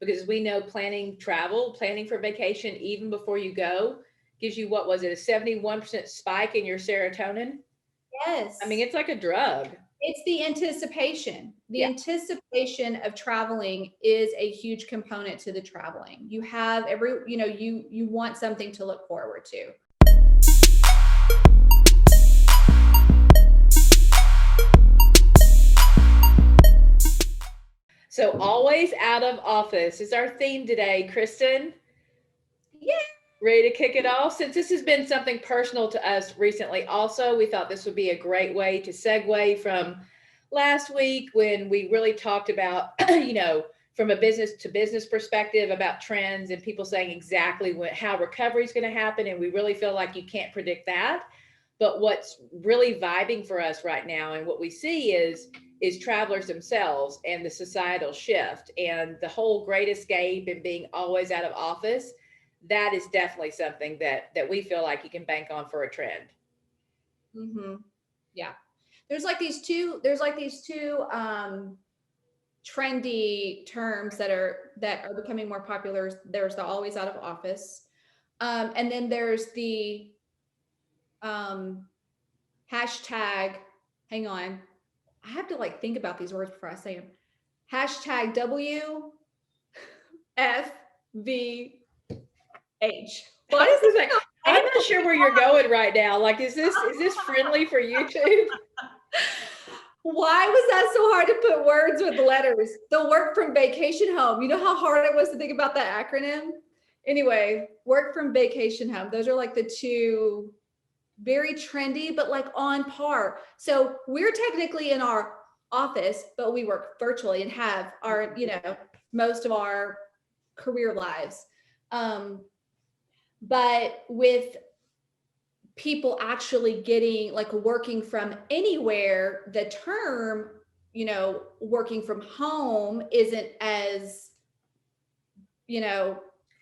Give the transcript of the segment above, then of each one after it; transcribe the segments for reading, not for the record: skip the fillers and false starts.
because we know planning for vacation, even before you go, gives you, what was it, a 71% spike in your serotonin? I mean, Yes. it's like a drug. It's the anticipation. The Yeah. anticipation of traveling is a huge component to the traveling. You have you want something to look forward to. So always out of office is our theme today, Kristen. Yeah. Ready to kick it off? Since this has been something personal to us recently, also, we thought this would be a great way to segue from last week when we really talked about, from a business to business perspective about trends and people saying exactly how recovery is going to happen. And we really feel like you can't predict that. But what's really vibing for us right now and what we see is travelers themselves and the societal shift and the whole great escape and being always out of office. That is definitely something that we feel like you can bank on for a trend. Mm-hmm. Yeah. There's like these two trendy terms that are becoming more popular. There's the always out of office. And then there's the um hashtag, hang on. I have to like think about these words before I say them. Hashtag WFVH. Why I is was like, I'm not sure where you're it? going right now. Like, is this friendly for YouTube? Why was that so hard to put words with letters? The work from vacation home. You know how hard it was to think about that acronym? Anyway, work from vacation home. Those are like the two very trendy, but like on par. So we're technically in our office, but we work virtually and have our, most of our career lives. But with people actually getting like working from anywhere, the term, working from home isn't as,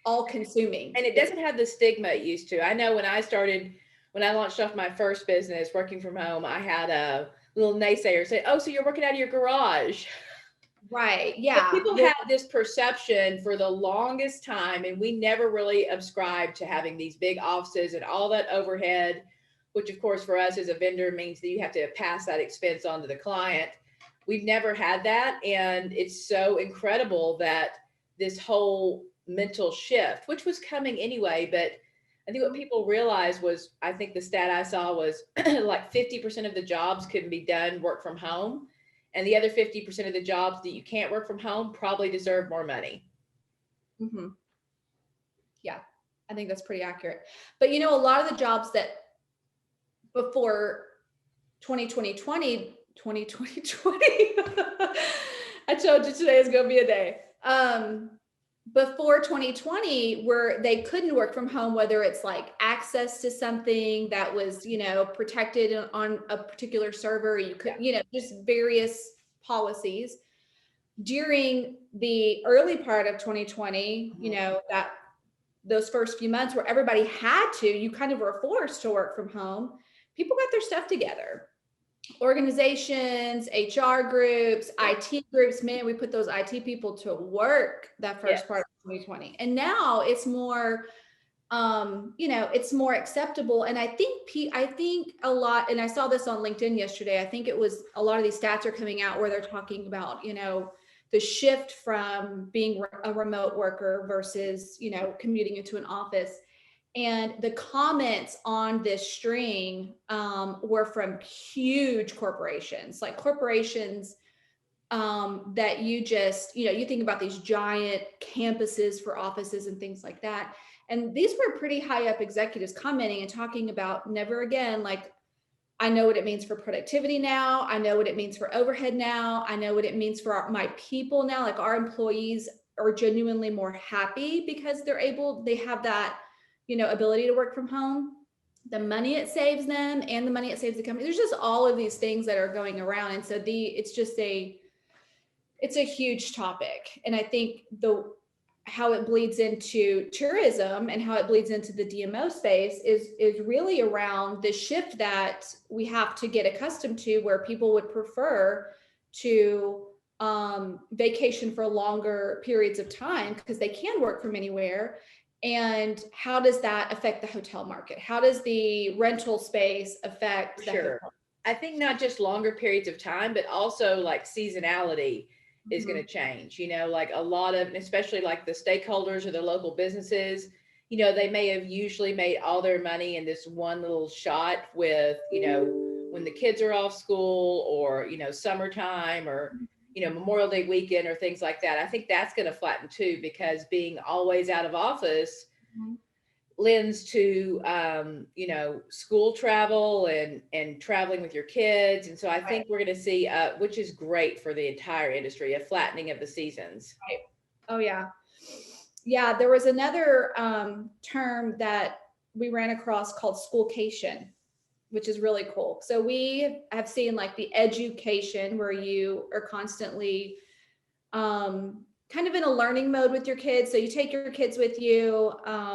all consuming. And it doesn't have the stigma it used to. I know when I launched off my first business working from home, I had a little naysayer say, "Oh, so you're working out of your garage." Right. But Yeah. people Well, had this perception for the longest time, and we never really ascribed to having these big offices and all that overhead, which, of course, for us as a vendor means that you have to pass that expense on to the client. We've never had that. And it's so incredible that this whole mental shift, which was coming anyway, but I think what people realized was, I think the stat I saw was like 50% of the jobs couldn't be done work from home. And the other 50% of the jobs that you can't work from home probably deserve more money. mhm. Yeah, I think that's pretty accurate. But a lot of the jobs that before 2020, I told you today is going to be a day. Before 2020, where they couldn't work from home, whether it's like access to something that was, protected on a particular server, you could, just various policies. During the early part of 2020, that those first few months where everybody had to, you kind of were forced to work from home, people got their stuff together. Organizations, HR groups, IT groups, man, we put those IT people to work that Yes. first part of 2020. And now it's more, it's more acceptable. And I think a lot, and I saw this on LinkedIn yesterday, I think it was a lot of these stats are coming out where they're talking about, the shift from being a remote worker versus, commuting into an office. And the comments on this string were from huge corporations, like corporations that you just, you think about these giant campuses for offices and things like that. And these were pretty high up executives commenting and talking about never again, like, I know what it means for productivity now. I know what it means for overhead now. I know what it means for my people now. Like our employees are genuinely more happy because they have that, ability to work from home. The money it saves them and the money it saves the company. There's just all of these things that are going around. And so it's a huge topic. And I think how it bleeds into tourism and how it bleeds into the DMO space is really around the shift that we have to get accustomed to, where people would prefer to vacation for longer periods of time because they can work from anywhere. And how does that affect the hotel market? How does the rental space affect the Sure. hotel? I think not just longer periods of time, but also like seasonality is going Mhm. to change. Like a lot of, especially like the stakeholders or the local businesses, they may have usually made all their money in this one little shot with, when the kids are off school or, summertime or, Memorial Day weekend or things like that. I think that's going to flatten too, because being always out of office Mhm. lends to school travel and traveling with your kids, and so I Right, think we're going to see which is great for the entire industry, a flattening of the seasons. right. Oh yeah. Yeah, there was another term that we ran across called schoolcation, which is really cool. So we have seen like the education where you are constantly kind of in a learning mode with your kids. So you take your kids with you,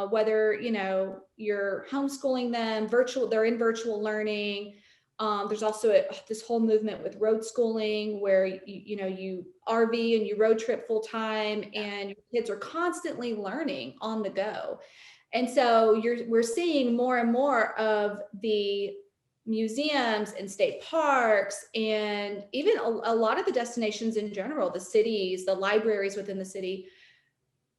whether you're homeschooling them, virtual, they're in virtual learning. There's also this whole movement with road schooling where you RV and you road trip full time, and your kids are constantly learning on the go. And so we're seeing more and more of the museums and state parks, and even a lot of the destinations in general, the cities, the libraries within the city,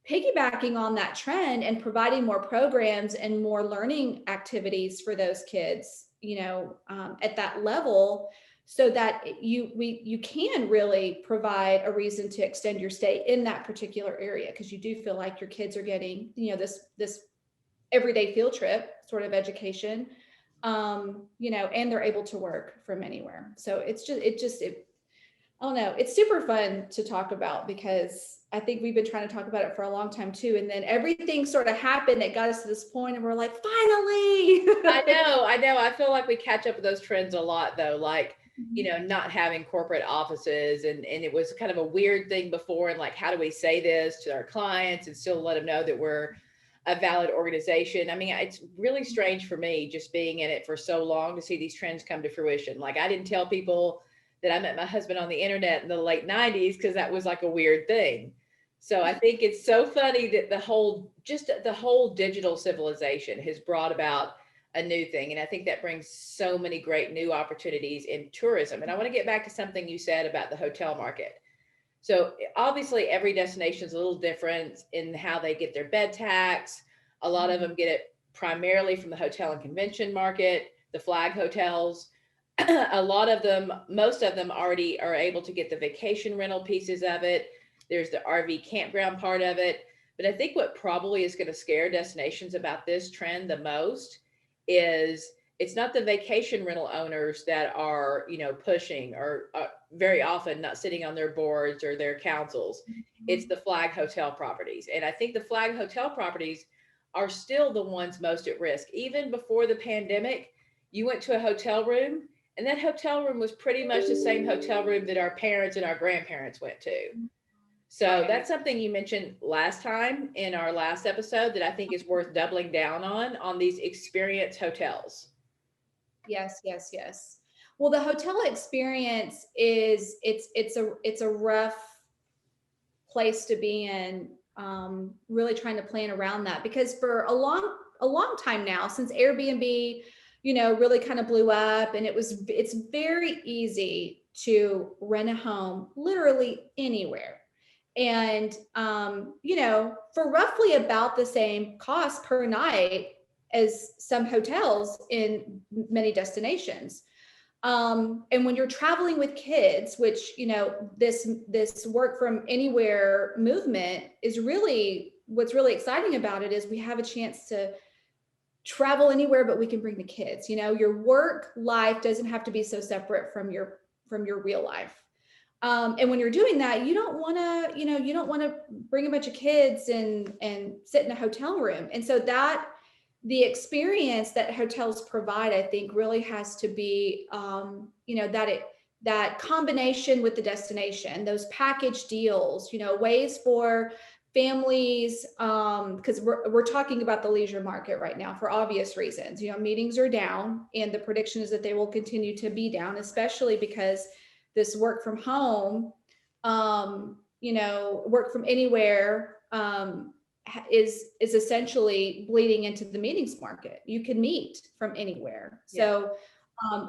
piggybacking on that trend and providing more programs and more learning activities for those kids, at that level, so that you can really provide a reason to extend your stay in that particular area, because you do feel like your kids are getting, this everyday field trip sort of education, and they're able to work from anywhere. So I don't know, it's super fun to talk about, because I think we've been trying to talk about it for a long time too. And then everything sort of happened that got us to this point, and we're like, finally. I know, I feel like we catch up with those trends a lot though, like Mhm. not having corporate offices, and it was kind of a weird thing before, and like how do we say this to our clients and still let them know that we're a valid organization. I mean, it's really strange for me just being in it for so long to see these trends come to fruition. Like I didn't tell people that I met my husband on the internet in the late 90s because that was like a weird thing. So I think it's so funny that the whole digital civilization has brought about a new thing. And I think that brings so many great new opportunities in tourism. And I want to get back to something you said about the hotel market. So obviously every destination is a little different in how they get their bed tax. A lot of them get it primarily from the hotel and convention market, the flag hotels. A lot of them, most of them already are able to get the vacation rental pieces of it. There's the RV campground part of it. But I think what probably is going to scare destinations about this trend the most is it's not the vacation rental owners that are, pushing or very often not sitting on their boards or their councils. It's the flag hotel properties. And I think the flag hotel properties are still the ones most at risk. Even before the pandemic, you went to a hotel room, and that hotel room was pretty much the same hotel room that our parents and our grandparents went to. So Right. that's something you mentioned last time in our last episode that I think is worth doubling down on these experience hotels. Yes, yes, yes. Well, the hotel experience is it's a rough place to be in. Really trying to plan around that, because for a long time now, since Airbnb, really kind of blew up, and it's very easy to rent a home literally anywhere. And for roughly about the same cost per night as some hotels in many destinations. And when you're traveling with kids, which this work from anywhere movement is really, what's really exciting about it is we have a chance to travel anywhere, but we can bring the kids. Your work life doesn't have to be so separate from your real life. And when you're doing that, you don't want to bring a bunch of kids and sit in a hotel room. And so that the experience that hotels provide, I think, really has to be, that combination with the destination, those package deals, ways for families, because we're talking about the leisure market right now for obvious reasons. Meetings are down, and the prediction is that they will continue to be down, especially because this work from home work from anywhere, is essentially bleeding into the meetings market. You can meet from anywhere. Yeah. So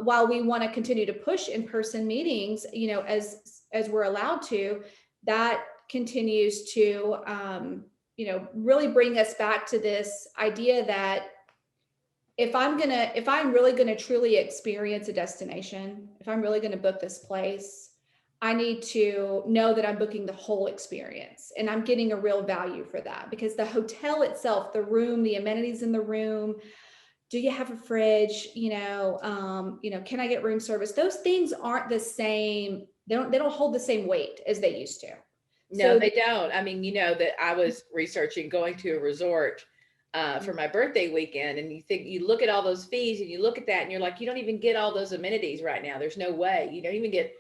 while we want to continue to push in-person meetings, as we're allowed to, that continues to really bring us back to this idea that if I'm really gonna truly experience a destination, if I'm really gonna book this place, I need to know that I'm booking the whole experience and I'm getting a real value for that, because the hotel itself, the room, the amenities in the room, do you have a fridge? Can I get room service? Those things aren't the same. They don't hold the same weight as they used to. No, So they don't. I mean, that I was researching going to a resort for my birthday weekend, and you look at all those fees and you look at that and you're like, you don't even get all those amenities right now. There's no way. You don't even get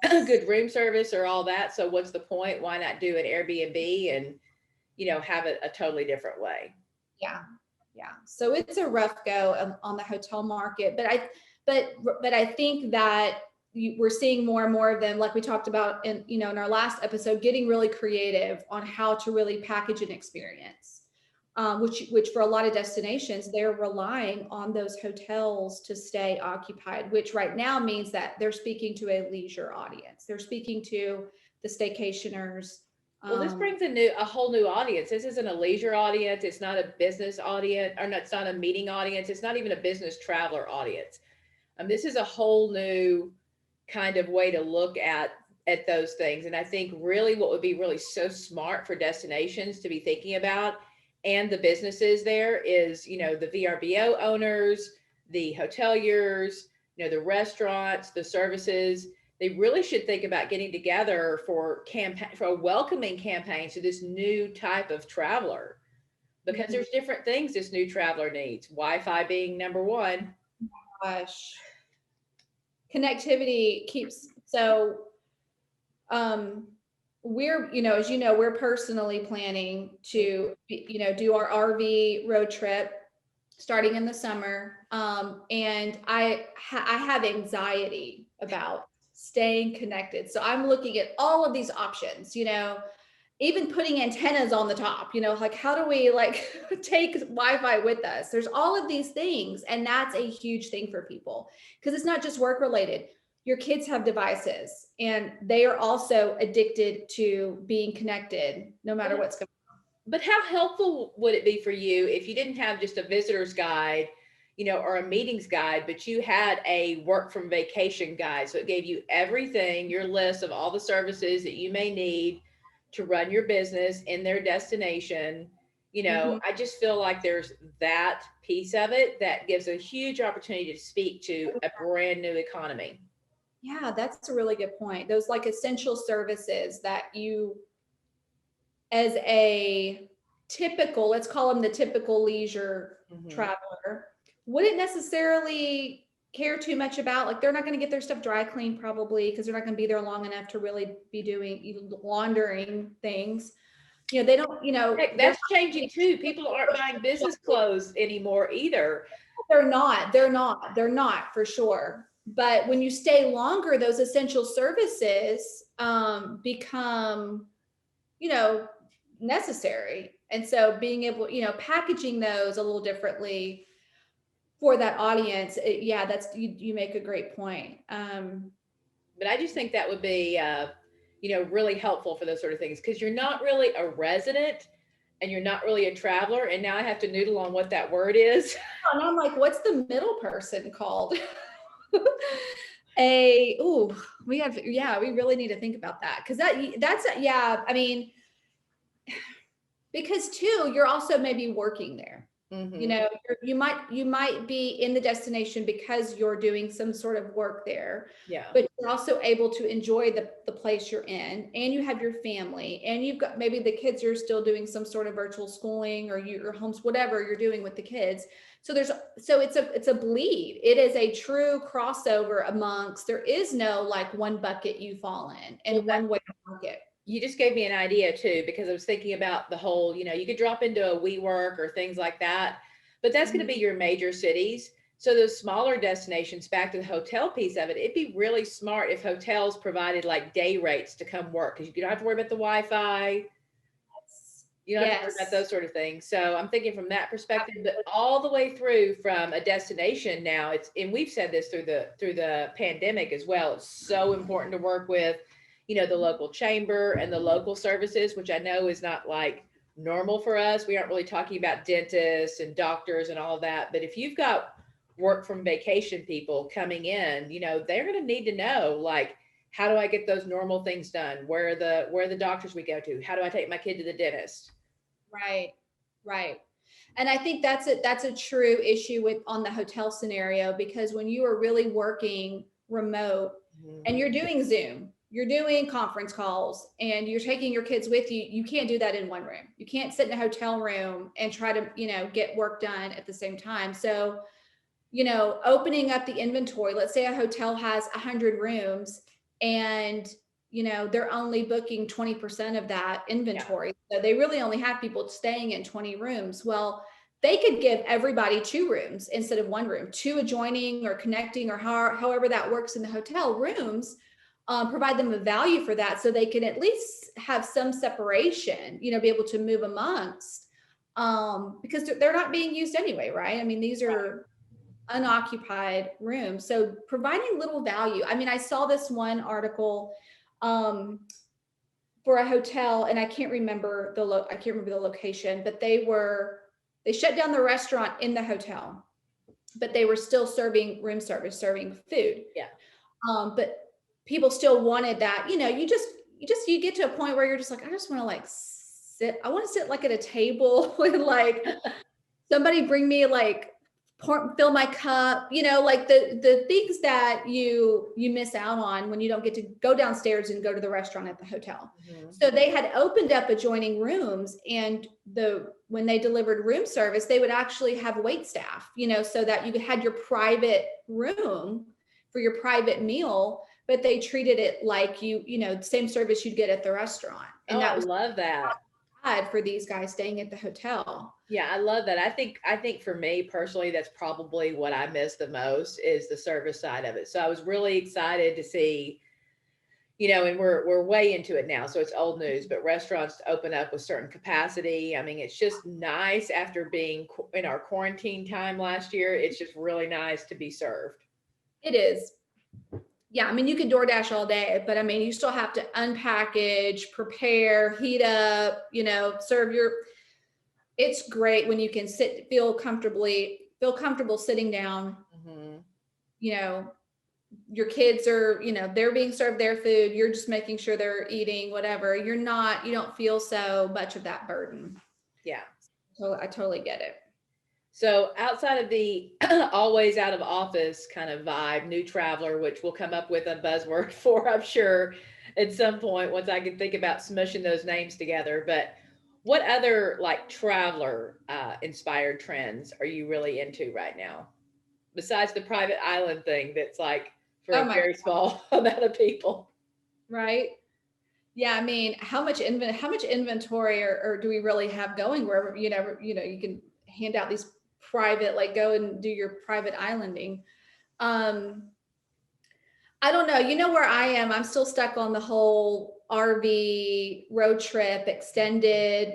good room service or all that. So what's the point? Why not do an Airbnb and, have it a totally different way? yeah, yeah. So it's a rough go on the hotel market, but I think that we're seeing more and more of them, like we talked about in our last episode, getting really creative on how to really package an experience. Which for a lot of destinations, they're relying on those hotels to stay occupied, which right now means that they're speaking to a leisure audience. They're speaking to the staycationers. Well, this brings a whole new audience. This isn't a leisure audience. It's not a business audience, or not, it's not a meeting audience. It's not even a business traveler audience. This is a whole new kind of way to look at those things. And I think really what would be really so smart for destinations to be thinking about, and the businesses there, is, the VRBO owners, the hoteliers, the restaurants, the services, they really should think about getting together for a welcoming campaign to this new type of traveler, because there's different things this new traveler needs, Wi-Fi being number one. Gosh, connectivity keeps so we're as we're personally planning to do our RV road trip starting in the summer, and I have anxiety about staying connected, so I'm looking at all of these options, even putting antennas on the top, like how do we take Wi-Fi with us? There's all of these things, and that's a huge thing for people, because it's not just work related. Your kids have devices and they are also addicted to being connected no matter what's going on. But how helpful would it be for you if you didn't have just a visitor's guide, or a meetings guide, but you had a work from vacation guide? So it gave you everything, your list of all the services that you may need to run your business in their destination. I just feel like there's that piece of it that gives a huge opportunity to speak to a brand new economy. Yeah, that's a really good point. Those essential services that you, as a typical, let's call them the typical leisure traveler, wouldn't necessarily care too much about. They're not going to get their stuff dry cleaned probably, because they're not going to be there long enough to really be doing laundering things. They don't, Heck, that's changing too. People aren't buying business clothes anymore either. They're not for sure. But when you stay longer, those essential services become, necessary. And so being able, packaging those a little differently for that audience, that's, you make a great point. But I just think that would be, really helpful for those sort of things, because you're not really a resident and you're not really a traveler. And now I have to noodle on what that word is. And I'm like, what's the middle person called? We really need to think about that, because I mean, because too, you're also maybe working there. You might be in the destination because you're doing some sort of work there. Yeah. But you're also able to enjoy the place you're in, and you have your family, and you've got maybe the kids are still doing some sort of virtual schooling, or your homes, whatever you're doing with the kids. So it's a bleed. It is a true crossover amongst, there is no one bucket you fall in and one way to market. You just gave me an idea too, because I was thinking about the whole, you could drop into a WeWork or things like that, but that's going to be your major cities. So those smaller destinations, back to the hotel piece of it, it'd be really smart if hotels provided like day rates to come work, because you don't have to worry about the Wi-Fi. You don't have to worry about Yes. those sort of things. So I'm thinking from that perspective, but all the way through from a destination now, it's, and we've said this through the pandemic as well. It's so important to work with, the local chamber and the local services, which I know is not like normal for us. We aren't really talking about dentists and doctors and all of that. But if you've got work from vacation people coming in, they're going to need to know, like, how do I get those normal things done? Where are the doctors we go to? How do I take my kid to the dentist? Right. Right. And I think that's a true issue with on the hotel scenario, because when you are really working remote and Mhm. you're doing Zoom, you're doing conference calls and you're taking your kids with you, you can't do that in one room. You can't sit in a hotel room and try to, get work done at the same time. So, opening up the inventory, let's say a hotel has 100 rooms and they're only booking 20% of that Yeah. inventory. So they really only have people staying in 20 rooms. Well, they could give everybody 2 rooms instead of 1 room, 2 adjoining or connecting, or however that works in the hotel rooms. Provide them a value for that so they can at least have some separation, be able to move amongst, because they're not being used anyway, right? I mean, these Right. are unoccupied rooms. So providing little value. I mean, I saw this one article um, for a hotel, and I can't remember the location, but they shut down the restaurant in the hotel, but they were still serving room service, serving food. Yeah. But people still wanted that. You get to a point where you're just like, I just want to like sit. I want to sit like at a table with like somebody bring me like fill my cup, like the things that you miss out on when you don't get to go downstairs and go to the restaurant at the hotel. Mhm. So they had opened up adjoining rooms, and when they delivered room service, they would actually have wait staff, so that you had your private room for your private meal, but they treated it like same service you'd get at the restaurant. And Oh, that I was love that. bad for these guys staying at the hotel. Yeah, I love that. I think for me personally, that's probably what I miss the most is the service side of it. So I was really excited to see, and we're way into it now, so it's old news, but restaurants to open up with certain capacity. I mean, it's just nice after being in our quarantine time last year. It's just really nice to be served. It is. Yeah, I mean, you can DoorDash all day, but I mean, you still have to unpackage, prepare, heat up, serve your. It's great when you can feel comfortable sitting down. Mhm. You know, your kids are, they're being served their food. You're just making sure they're eating whatever. You don't feel so much of that burden. Yeah. So I totally get it. So outside of the always out of office kind of vibe, new traveler, which we'll come up with a buzzword for, I'm sure, at some point once I can think about smushing those names together. But what other like traveler inspired trends are you really into right now? Besides the private island thing that's like for Oh a my, very small amount of people. right. Yeah, I mean, how much inventory or do we really have going wherever you can hand out these private, like go and do your private islanding. Um, I don't know. You know where I am? I'm still stuck on the whole RV road trip extended,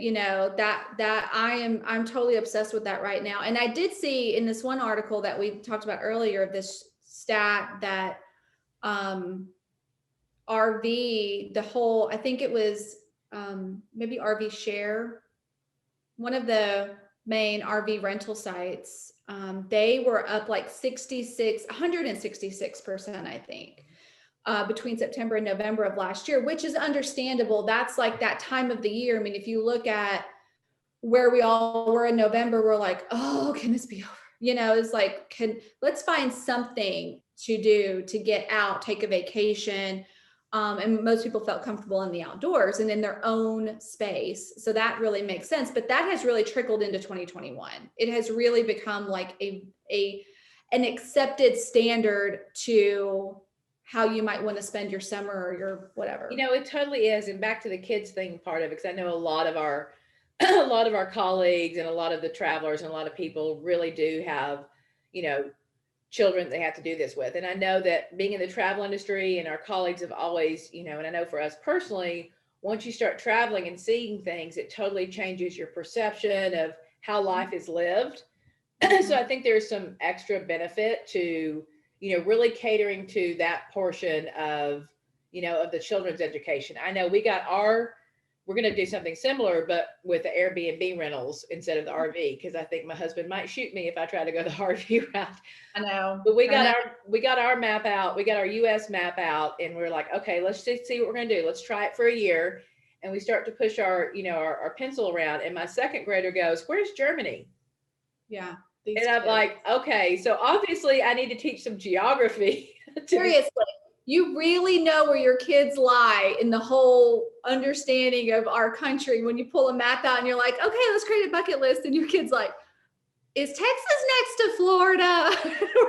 that I'm totally obsessed with that right now. And I did see in this one article that we talked about earlier, this stat that um RV, I think it was maybe RV Share, one of the main RV rental sites. They were up like 166%, I think, between September and November of last year, which is understandable. That's like that time of the year. I mean, if you look at where we all were in November, we're like, oh, can this be over? It's like, let's find something to do to get out, take a vacation. And most people felt comfortable in the outdoors and in their own space. So that really makes sense. But that has really trickled into 2021. It has really become like an accepted standard to how you might want to spend your summer or your whatever. It totally is. And back to the kids thing part of it, because I know a lot of our a lot of our colleagues and a lot of the travelers and a lot of people really do have, you know, children they have to do this with. And I know that being in the travel industry and our colleagues have always, and I know for us personally, once you start traveling and seeing things, it totally changes your perception of how life is lived. So I think there's some extra benefit to, really catering to that portion of, of the children's education. I know we're going to do something similar, but with the Airbnb rentals instead of the RV, because I think my husband might shoot me if I try to go the RV route. I know. But we got our map out. We got our US map out, and we're like, okay, let's just see what we're going to do. Let's try it for a year. And we start to push our pencil around. And my second grader goes, "Where's Germany?" Yeah. And I'm like, okay, so obviously I need to teach some geography. Seriously, you really know where your kids lie in the whole understanding of our country when you pull a map out and you're like, okay, let's create a bucket list. And your kid's like, is Texas next to Florida?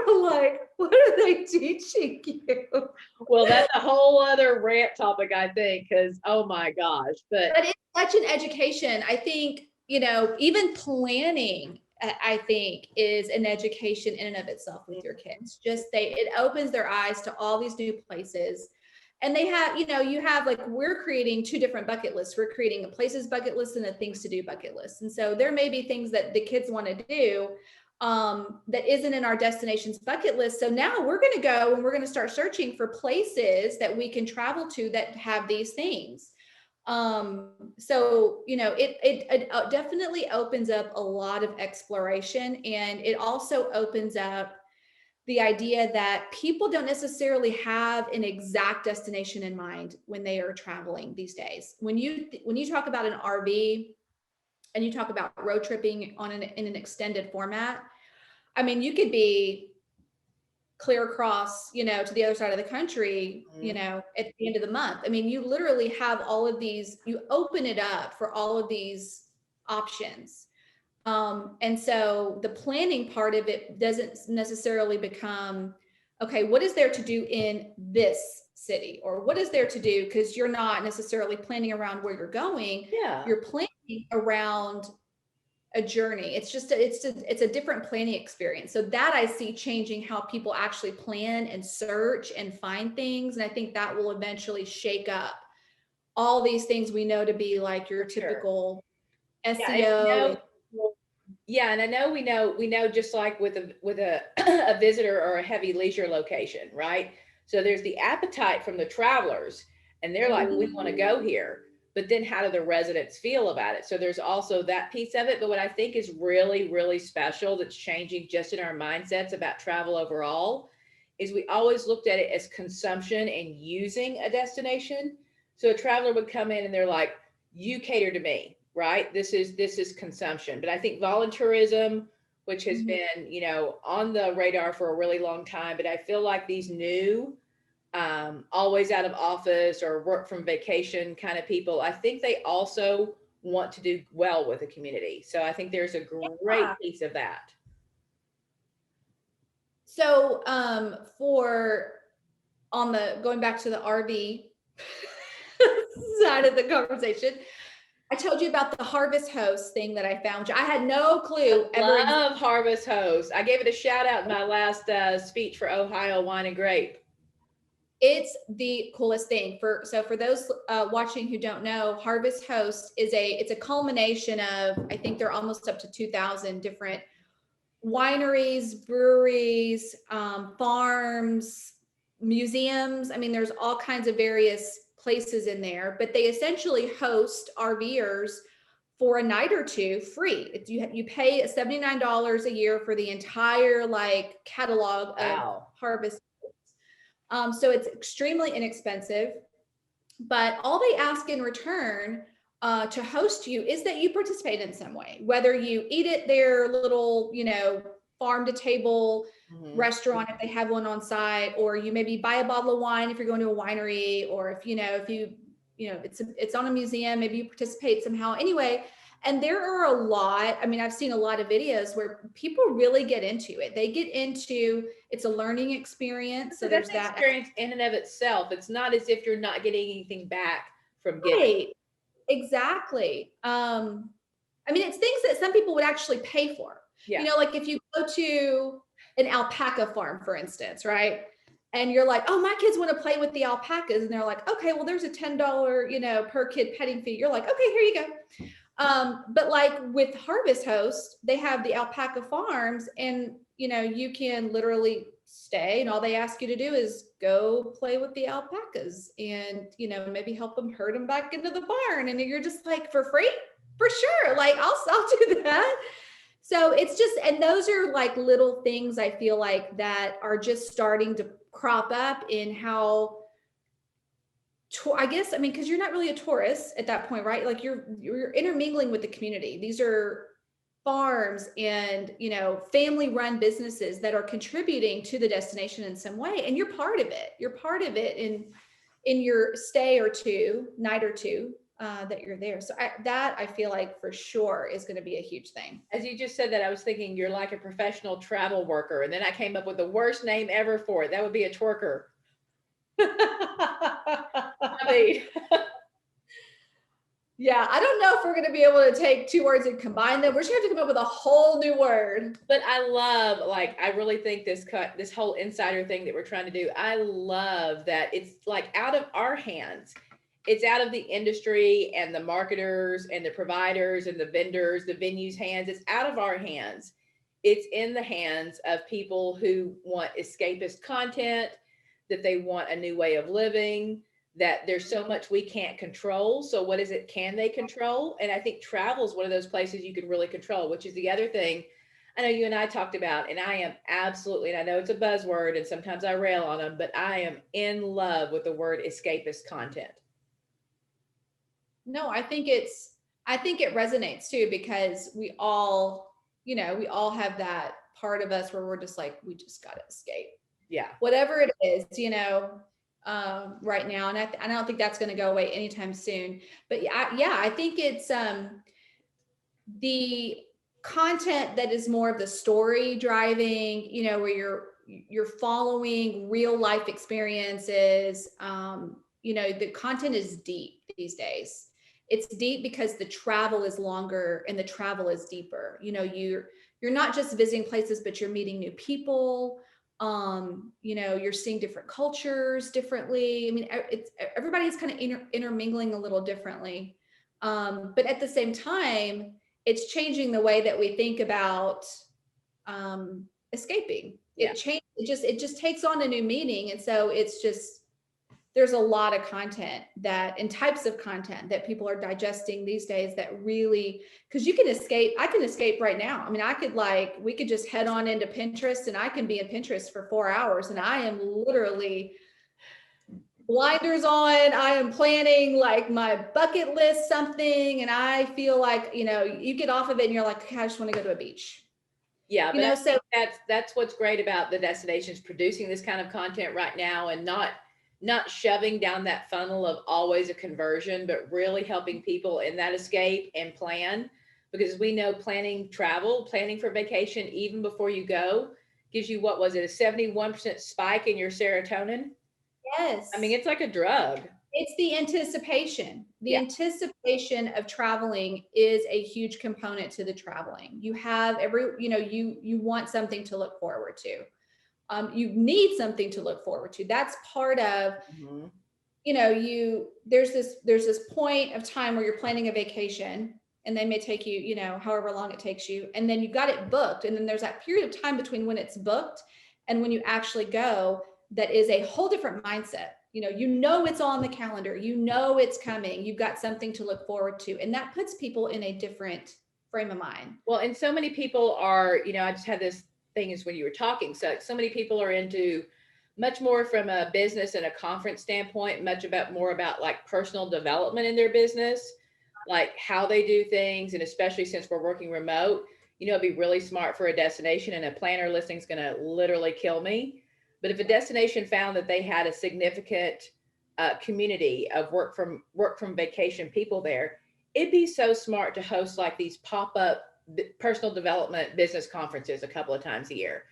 We're like, what are they teaching you? Well, that's a whole other rant topic, I think, because oh my gosh. But it's such an education. I think, even planning, I think, is an education in and of itself with your kids. It opens their eyes to all these new places. And they have, you have like, we're creating two different bucket lists. We're creating a places bucket list and a things to do bucket list. And so there may be things that the kids want to do that isn't in our destinations bucket list. So now we're going to go and we're going to start searching for places that we can travel to that have these things. So, it definitely opens up a lot of exploration, and it also opens up the idea that people don't necessarily have an exact destination in mind when they are traveling these days. When you talk about an RV and you talk about road tripping in an extended format, I mean, you could be clear across, to the other side of the country, at the end of the month. I mean, you literally have all of these, you open it up for all of these options. And so the planning part of it doesn't necessarily become, okay, what is there to do in this city, or what is there to do? Because you're not necessarily planning around where you're going. Yeah. You're planning around a journey. It's a different planning experience. So that I see changing how people actually plan and search and find things. And I think that will eventually shake up all these things we know to be like your typical SEO. Yeah, and I know we know just like with a a visitor or a heavy leisure location, right? So there's the appetite from the travelers, and they're like, we want to go here. But then how do the residents feel about it? So there's also that piece of it. But what I think is really, really special that's changing just in our mindsets about travel overall is we always looked at it as consumption and using a destination. So a traveler would come in and they're like, you cater to me, right? This is consumption. But I think volunteerism, which has been, on the radar for a really long time, but I feel like these new always out of office or work from vacation kind of people, I think they also want to do well with the community. So I think there's a great piece of that. So going back to the RV side of the conversation, I told you about the Harvest Host thing that I found. I had no clue. I love Harvest Host. I gave it a shout out in my last speech for Ohio Wine and Grape. It's the coolest thing. For those watching who don't know, Harvest Host it's a culmination of, I think they're almost up to 2,000 different wineries, breweries, farms, museums. I mean, there's all kinds of various places in there, but they essentially host RVers for a night or two free. If you pay $79 a year for the entire catalog of Harvest. So it's extremely inexpensive, but all they ask in return to host you is that you participate in some way, whether you eat at their little, farm to table restaurant if they have one on site, or you maybe buy a bottle of wine if you're going to a winery, or if it's on a museum, maybe you participate somehow anyway. And there are a lot, I've seen a lot of videos where people really get into it. They get into, it's a learning experience. So there's that experience in and of itself. It's not as if you're not getting anything back from getting. Right. Exactly. It's things that some people would actually pay for. Yeah. Like if you go to an alpaca farm, for instance, right? And you're like, oh, my kids want to play with the alpacas. And they're like, okay, well, there's a $10, per kid petting fee. You're like, okay, here you go. But like with Harvest Host, they have the alpaca farms, and you can literally stay, and all they ask you to do is go play with the alpacas and maybe help them herd them back into the barn. And you're just like, for free? For sure. Like I'll do that. So it's just, and those are like little things I feel like that are just starting to crop up in how, I guess, I mean, because you're not really a tourist at that point, right? Like you're intermingling with the community. These are farms and family run businesses that are contributing to the destination in some way, and you're part of it. You're part of it in your night or two that you're there. So I feel like for sure is going to be a huge thing. As you just said that, I was thinking you're like a professional travel worker, and then I came up with the worst name ever for it. That would be a twerker. I mean, yeah, I don't know if we're going to be able to take two words and combine them. We're just going to have to come up with a whole new word. but I love, like, I really think this whole insider thing that we're trying to do, I love that it's like out of our hands. It's out of the industry and the marketers and the providers and the vendors, the venues' hands. It's out of our hands. It's in the hands of people who want escapist content, that they want a new way of living, that there's so much we can't control. So what is it can they control? And I think travel is one of those places you can really control, which is the other thing I know you and I talked about. And I am absolutely, and I know it's a buzzword and sometimes I rail on them, but I am in love with the word escapist content. No, I think it resonates too, because we all have that part of us where we're just like, we just got to escape. Yeah. Whatever it is, right now. And I don't think that's going to go away anytime soon. But yeah, I think it's the content that is more of the story driving, where you're following real life experiences. The content is deep these days. It's deep because the travel is longer and the travel is deeper. You're not just visiting places, but you're meeting new people. You're seeing different cultures differently. I mean, everybody's kind of intermingling a little differently. But at the same time, it's changing the way that we think about escaping. Yeah. It just takes on a new meaning. And so there's a lot of content and types of content that people are digesting these days that really, because you can escape. I can escape right now. I mean, we could just head on into Pinterest, and I can be in Pinterest for 4 hours, and I am literally blinders on. I am planning like my bucket list something, and I feel like, you get off of it and you're like, okay, I just want to go to a beach. Yeah, but so that's what's great about the destinations producing this kind of content right now, and not shoving down that funnel of always a conversion, but really helping people in that escape and plan. Because we know planning for vacation, even before you go, gives you, what was it, a 71% spike in your serotonin? Yes. I mean, it's like a drug. It's the anticipation. Anticipation of traveling is a huge component to the traveling. You have you want something to look forward to. You need something to look forward to. That's part of, there's this point of time where you're planning a vacation, and they may take you, however long it takes you. And then you got it booked. And then there's that period of time between when it's booked and when you actually go, that is a whole different mindset. It's on the calendar, it's coming, you've got something to look forward to. And that puts people in a different frame of mind. Well, and so many people are, I just had this thing is when you were talking. So many people are into much more from a business and a conference standpoint, more about like personal development in their business, like how they do things. And especially since we're working remote, it'd be really smart for a destination, and a planner listing is going to literally kill me. But if a destination found that they had a significant community of work from vacation people there, it'd be so smart to host like these pop-up personal development business conferences a couple of times a year,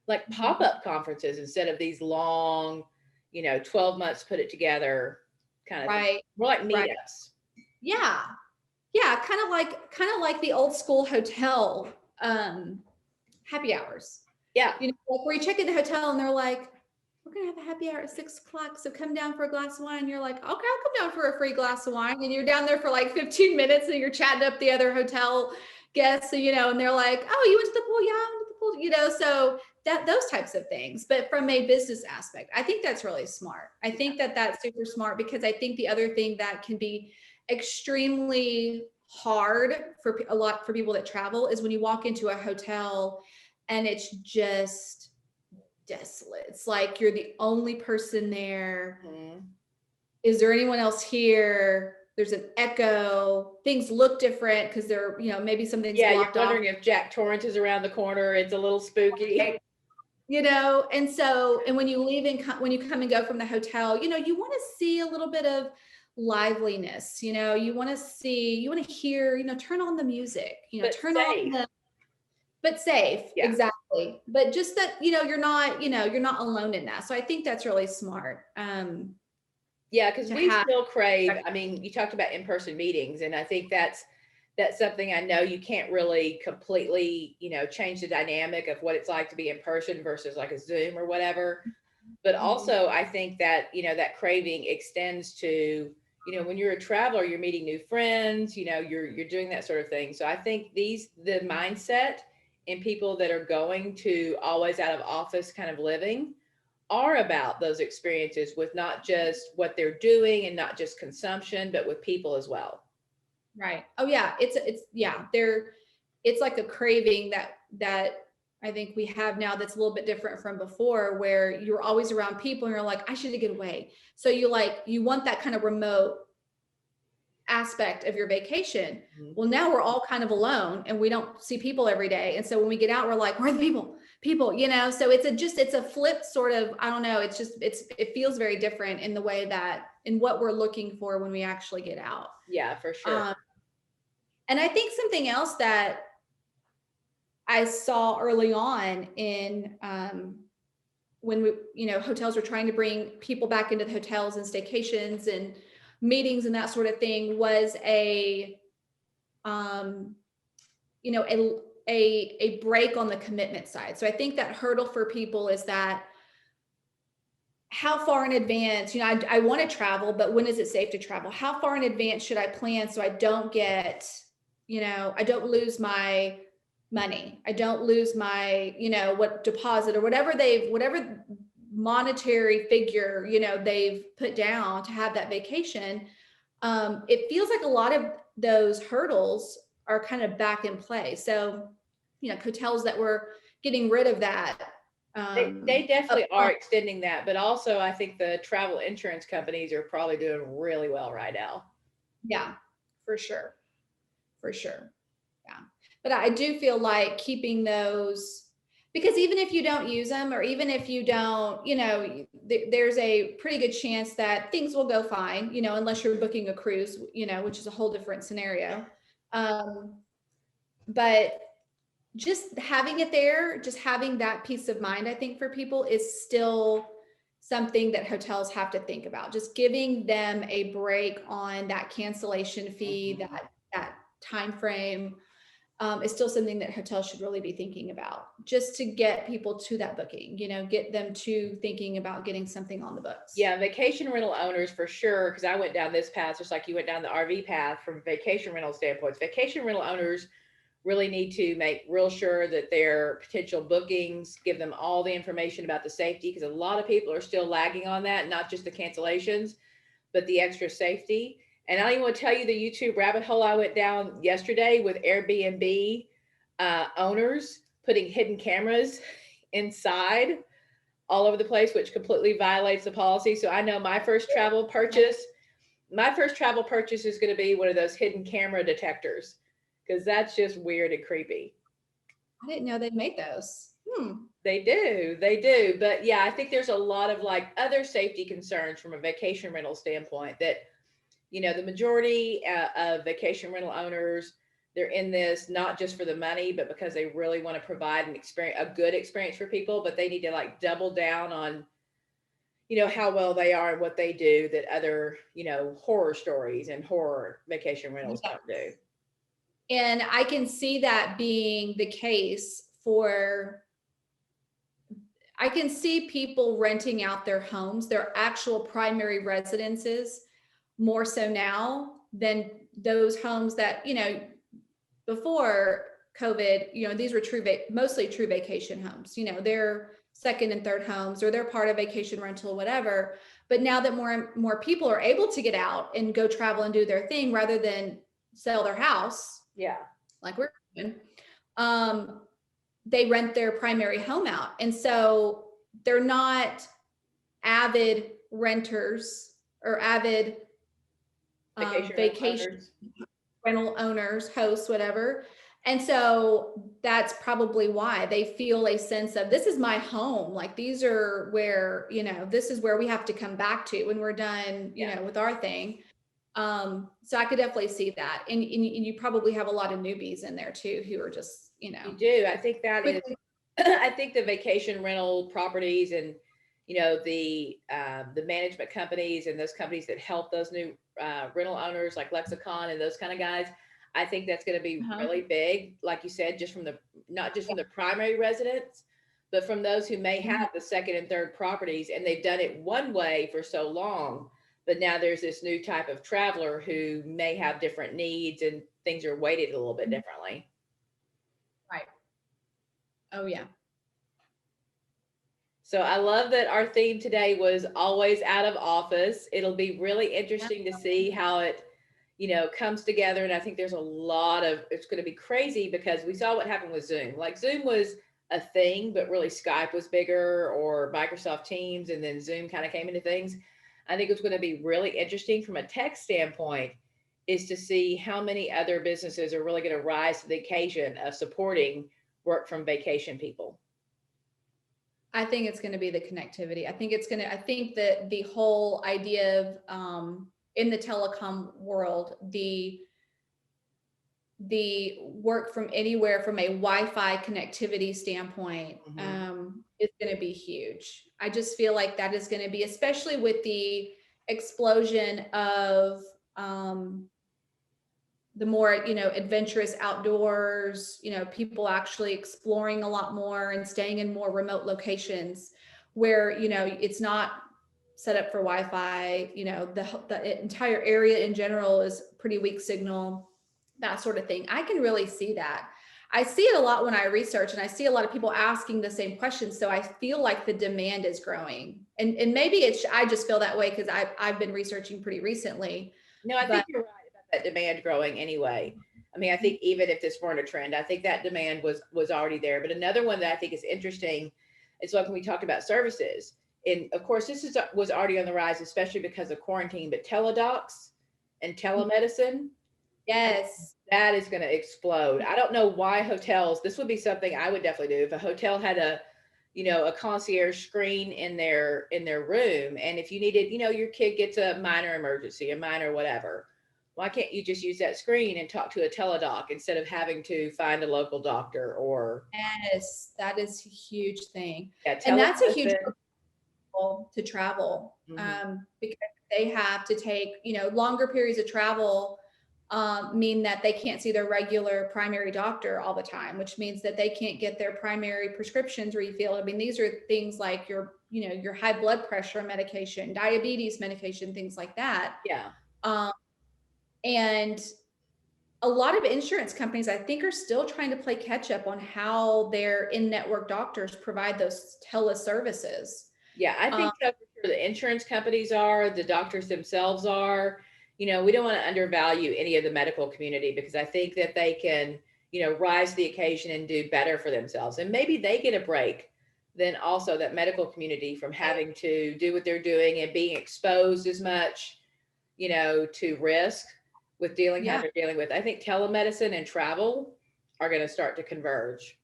like pop-up conferences, instead of these long, 12 months put it together kind of right. More like meetups. Right. Yeah. Kind of like the old school hotel happy hours. Yeah. You know, like where you check in the hotel and they're like, we're gonna have a happy hour at 6 o'clock, so come down for a glass of wine. You're like, okay, I'll come down for a free glass of wine. And you're down there for like 15 minutes and you're chatting up the other hotel guests, so, you know, and they're like, oh, you went to the pool? Yeah, I went to the pool, you know, so that those types of things. But from a business aspect, I think that's really smart. I think that that's super smart, because I think the other thing that can be extremely hard for a lot for people that travel is when you walk into a hotel and it's just desolate. It's like you're the only person there. Mhm. Is there anyone else here? There's an echo. Things look different because they're, you know, maybe something's Yeah, you're blocked off. wondering if Jack Torrance is around the corner. It's a little spooky. You know, and so, and when you leave and when you come and go from the hotel, you know, you want to see a little bit of liveliness, you know, you want to see, you want to hear, you know, turn on the music, you know, But turn on safe. the, but safe. Yeah. Exactly. But just that, you know, you're not, you know, you're not alone in that. So I think that's really smart. Yeah, because To we have. still crave, I mean, you talked about in-person meetings, and I think that's something I know you can't really completely, change the dynamic of what it's like to be in person versus like a Zoom or whatever. But Mhm. also I think that, that craving extends to, when you're a traveler, you're meeting new friends, you're doing that sort of thing. So I think the mindset in people that are going to always out of office kind of living are about those experiences with not just what they're doing and not just consumption, but with people as well. Right. Oh yeah. Yeah, it's like a craving that I think we have now that's a little bit different from before, where you're always around people and you're like, I should get away. So you want that kind of remote aspect of your vacation. Mhm. Well, now we're all kind of alone and we don't see people every day. And so when we get out, we're like, where are the people? People, you know, so it's a flip sort of, I don't know. It feels very different in the way that, in what we're looking for when we actually get out. Yeah, for sure. Um, and I think something else that I saw early on in, when we, you know, hotels were trying to bring people back into the hotels and staycations and meetings and that sort of thing, was um, you know, a break on the commitment side. So I think that hurdle for people is that, how far in advance, you know, I want to travel, but when is it safe to travel? How far in advance should I plan so I don't get, you know, I don't lose my money. I don't lose my, you know, what deposit or whatever monetary figure, you know, they've put down to have that vacation. It feels like a lot of those hurdles are kind of back in play. So, you know, hotels that were getting rid of that, They definitely are upfront. extending that, but also I think the travel insurance companies are probably doing really well right now. Yeah, for sure. For sure. Yeah. But I do feel like keeping those, because even if you don't use them, or even if you don't, you know, there's a pretty good chance that things will go fine, you know, unless you're booking a cruise, you know, which is a whole different scenario. Um, but just having it there, just having that peace of mind, I think for people is still something that hotels have to think about. Just giving them a break on that cancellation fee, Mhm. that time frame, is still something that hotels should really be thinking about, just to get people to that booking, you know, get them to thinking about getting something on the books. Yeah, vacation rental owners for sure, because I went down this path just like you went down the RV path from vacation rental standpoints. Vacation rental owners really need to make real sure that their potential bookings give them all the information about the safety, because a lot of people are still lagging on that, not just the cancellations, but the extra safety. And I don't even want to tell you the YouTube rabbit hole I went down yesterday with Airbnb owners putting hidden cameras inside all over the place, which completely violates the policy. So I know my first travel purchase is going to be one of those hidden camera detectors, because that's just weird and creepy. I didn't know they made those. They do. But yeah, I think there's a lot of like other safety concerns from a vacation rental standpoint that, the majority of vacation rental owners, they're in this not just for the money, but because they really want to provide a good experience for people, but they need to like double down on, how well they are and what they do that other, horror stories and horror vacation rentals Yeah. don't do. And I can see that being the case for I can see people renting out their homes, their actual primary residences, more so now than those homes that, before COVID, these were mostly true vacation homes. They're second and third homes, or they're part of vacation rental, whatever. But now that more and more people are able to get out and go travel and do their thing rather than sell their house, Yeah. like we're doing, they rent their primary home out. And so they're not avid renters or avid vacation owners. rental owners, hosts, whatever. And so that's probably why they feel a sense of, this is my home. Like, these are where, this is where we have to come back to when we're done, with our thing. So I could definitely see that. And you probably have a lot of newbies in there too, who are just, You do. I think that is, quickly. I think the vacation rental properties and, the management companies and those companies that help those new rental owners like Lexicon and those kind of guys, I think that's going to be really big, like you said, just from not just from the primary residents, but from those who may have the second and third properties, and they've done it one way for so long. But now there's this new type of traveler who may have different needs, and things are weighted a little bit differently. Right. Oh, yeah. So I love that our theme today was always out of office. It'll be really interesting to see how it, comes together. And I think there's it's going to be crazy because we saw what happened with Zoom. Like, Zoom was a thing, but really Skype was bigger, or Microsoft Teams, and then Zoom kind of came into things. I think it's going to be really interesting from a tech standpoint is to see how many other businesses are really going to rise to the occasion of supporting work from vacation people. I think it's going to be the connectivity. I think that the whole idea of, in the telecom world, the work from anywhere from a Wi-Fi connectivity standpoint, is going to be huge. I just feel like that is going to be, especially with the explosion of, the more, adventurous outdoors, people actually exploring a lot more and staying in more remote locations where, it's not set up for Wi-Fi, the entire area in general is pretty weak signal, that sort of thing. I can really see that. I see it a lot when I research, and I see a lot of people asking the same questions. So I feel like the demand is growing, and maybe I just feel that way because I've been researching pretty recently. No, I think you're right about that demand growing anyway. I mean, I think even if this weren't a trend, I think that demand was already there. But another one that I think is interesting is like when we talked about services. And of course, was already on the rise, especially because of quarantine, but teledocs and telemedicine. Yes. That is going to explode. I don't know why hotels, this would be something I would definitely do if a hotel had a concierge screen in their room. And if you needed, your kid gets a minor emergency, a minor whatever, why can't you just use that screen and talk to a teledoc instead of having to find a local doctor? Or yes, that is a huge thing. Yeah, and that's a huge to travel, because they have to take, longer periods of travel, mean that they can't see their regular primary doctor all the time, which means that they can't get their primary prescriptions refilled. I mean, these are things like your high blood pressure medication, diabetes medication, things like that. Yeah. And a lot of insurance companies, I think, are still trying to play catch up on how their in-network doctors provide those teleservices. Yeah, I think so for sure. The insurance companies are, the doctors themselves are. We don't want to undervalue any of the medical community, because I think that they can, rise to the occasion and do better for themselves. And maybe they get a break then also, that medical community, from having to do what they're doing and being exposed as much, to risk with how they're dealing with. I think telemedicine and travel are going to start to converge.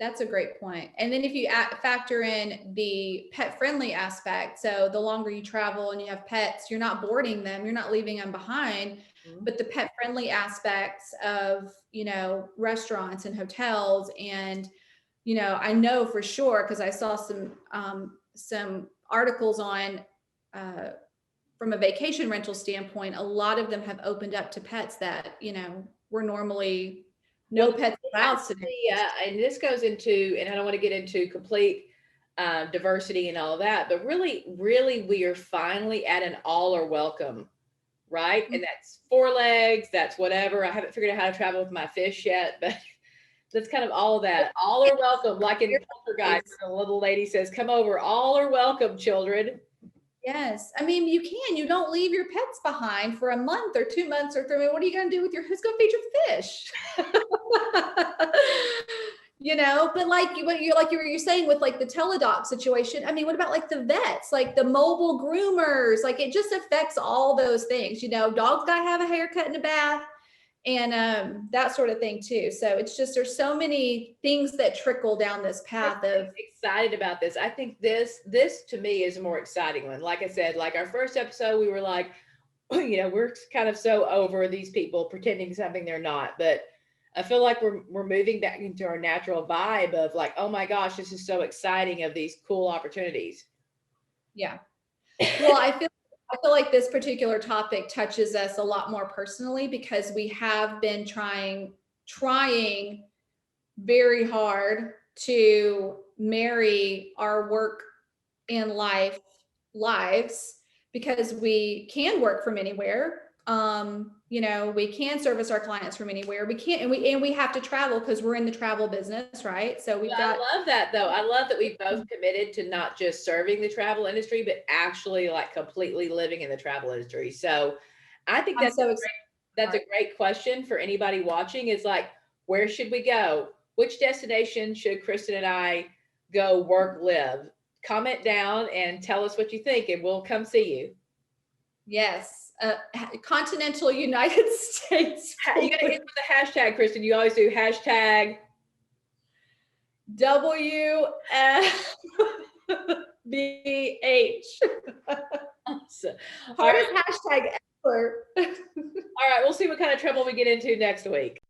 That's a great point. And then if you factor in the pet friendly aspect, so the longer you travel and you have pets, you're not boarding them, you're not leaving them behind, but the pet friendly aspects of, restaurants and hotels. And, I know for sure, because I saw some articles on, from a vacation rental standpoint, a lot of them have opened up to pets that, were normally no Well, pets allowed scenario. yeah, and this goes into, and I don't want to get into complete diversity and all that, but really, we are finally at an all are welcome, right? And that's 4 legs, that's whatever. I haven't figured out how to travel with my fish yet, but that's kind of all that. All are welcome, like in Poltergeist, the little lady says, "Come over, all are welcome, children." Yes. I mean, you don't leave your pets behind for a month or 2 months or 3. What are you going to do with who's going to feed your fish? But like you were saying with like the teledoc situation. I mean, what about like the vets, like the mobile groomers? Like it just affects all those things. Dogs got to have a haircut and a bath and that sort of thing too. So it's just, there's so many things that trickle down this path of. Excited about this. I think this to me is a more exciting one. Like I said, like our first episode, we were like, we're kind of so over these people pretending something they're not. But I feel like we're moving back into our natural vibe of like, oh my gosh, this is so exciting, of these cool opportunities. Yeah. Well, I feel like this particular topic touches us a lot more personally because we have been trying very hard to marry our work and lives because we can work from anywhere. We can service our clients from anywhere. We can't, and we have to travel because we're in the travel business, right? So I love that though. I love that we both committed to not just serving the travel industry, but actually like completely living in the travel industry. So I think that's a great question for anybody watching, is like, where should we go? Which destination should Kristen and I go work, live? Comment down and tell us what you think, and we'll come see you. Yes. Continental United States. You got to hit with the hashtag, Kristen. You always do hashtag WFBH. Hardest hashtag ever. All right, we'll see what kind of trouble we get into next week.